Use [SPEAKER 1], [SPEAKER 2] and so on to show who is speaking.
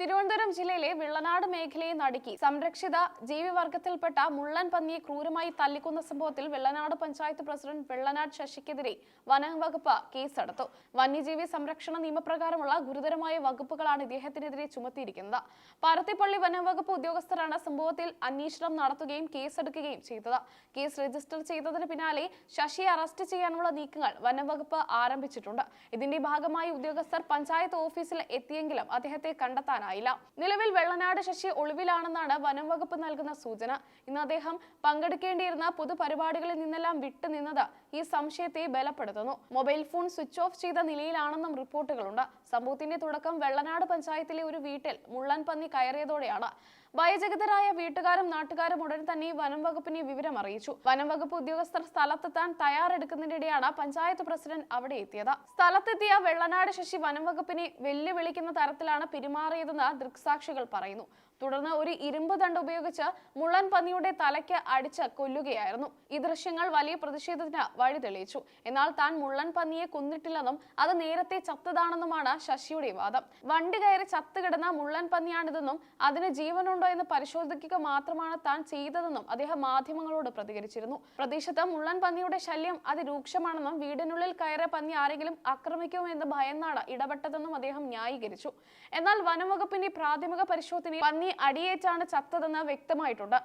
[SPEAKER 1] തിരുവനന്തപുരം ജില്ലയിലെ വെള്ളനാട് മേഖലയെ നടുക്കി സംരക്ഷിത ജീവിവർഗത്തിൽപ്പെട്ട മുള്ളൻ പന്നിയെ ക്രൂരമായി തല്ലിക്കൊന്ന സംഭവത്തിൽ വെള്ളനാട് പഞ്ചായത്ത് പ്രസിഡന്റ് വെള്ളനാട് ശശിക്കെതിരെ വനംവകുപ്പ് കേസെടുത്തു. വന്യജീവി സംരക്ഷണ നിയമപ്രകാരമുള്ള ഗുരുതരമായ വകുപ്പുകളാണ് ഇദ്ദേഹത്തിനെതിരെ ചുമത്തിയിരിക്കുന്നത്. പരത്തിപ്പള്ളി വനംവകുപ്പ് ഉദ്യോഗസ്ഥരാണ് സംഭവത്തിൽ അന്വേഷണം നടത്തുകയും കേസെടുക്കുകയും ചെയ്തത്. കേസ് രജിസ്റ്റർ ചെയ്തതിന് പിന്നാലെ ശശിയെ അറസ്റ്റ് ചെയ്യാനുള്ള നീക്കങ്ങൾ വനംവകുപ്പ് ആരംഭിച്ചിട്ടുണ്ട്. ഇതിന്റെ ഭാഗമായി ഉദ്യോഗസ്ഥർ പഞ്ചായത്ത് ഓഫീസിൽ എത്തിയെങ്കിലും അദ്ദേഹത്തെ കണ്ടെത്താനായി. നിലവിൽ വെള്ളനാട് ശശി ഒളിവിലാണെന്നാണ് വനം വകുപ്പ് നൽകുന്ന സൂചന. ഇന്ന് അദ്ദേഹം പങ്കെടുക്കേണ്ടിയിരുന്ന പൊതുപരിപാടികളിൽ നിന്നെല്ലാം വിട്ടുനിന്നത് ഈ സംശയത്തെ ബലപ്പെടുത്തുന്നു. മൊബൈൽ ഫോൺ സ്വിച്ച് ഓഫ് ചെയ്ത നിലയിലാണെന്നും റിപ്പോർട്ടുകളുണ്ട്. സംഭവത്തിന്റെ തുടക്കം വെള്ളനാട് പഞ്ചായത്തിലെ ഒരു വീട്ടിൽ മുള്ളൻ പന്നി കയറിയതോടെയാണ്. ഭയചകിതരായ വീട്ടുകാരും നാട്ടുകാരും ഉടൻ തന്നെ വനം വകുപ്പിനെ വിവരം അറിയിച്ചു. വനം വകുപ്പ് ഉദ്യോഗസ്ഥർ സ്ഥലത്തെത്താൻ തയ്യാറെടുക്കുന്നതിനിടെയാണ് പഞ്ചായത്ത് പ്രസിഡന്റ് അവിടെ എത്തിയത്. സ്ഥലത്തെത്തിയ വെള്ളനാട് ശശി വനം വകുപ്പിനെ വെല്ലുവിളിക്കുന്ന തരത്തിലാണ് പെരുമാറിയതെന്ന് ദൃക്സാക്ഷികൾ പറയുന്നു. തുടർന്ന് ഒരു ഇരുമ്പ് ദണ്ട് ഉപയോഗിച്ച് മുള്ളൻ പന്നിയുടെ തലയ്ക്ക് അടിച്ച് കൊല്ലുകയായിരുന്നു. ഈ ദൃശ്യങ്ങൾ വലിയ പ്രതിഷേധത്തിന് വഴി തെളിയിച്ചു. എന്നാൽ താൻ മുള്ളൻ പന്നിയെ കൊന്നിട്ടില്ലെന്നും അത് നേരത്തെ ചത്തതാണെന്നുമാണ് ശശിയുടെ വാദം. വണ്ടി കയറി ചത്തുകിടന്ന മുള്ളൻ പന്നിയാണിതെന്നും അതിന് ജീവനുണ്ടോ എന്ന് പരിശോധിക്കുക മാത്രമാണ് താൻ ചെയ്തതെന്നും അദ്ദേഹം മാധ്യമങ്ങളോട് പ്രതികരിച്ചിരുന്നു. പ്രദേശത്ത് മുള്ളൻ പന്നിയുടെ ശല്യം അതിരൂക്ഷമാണെന്നും വീടിനുള്ളിൽ കയറിയ പന്നി ആരെങ്കിലും ആക്രമിക്കുമോ എന്ന് ഭയന്നാണ് ഇടപെട്ടതെന്നും അദ്ദേഹം ന്യായീകരിച്ചു. എന്നാൽ വനംവകുപ്പിന്റെ പ്രാഥമിക പരിശോധനയിൽ പന്നി അടിയേറ്റാണ് ചത്തതെന്ന് വ്യക്തമായിട്ടുണ്ട്.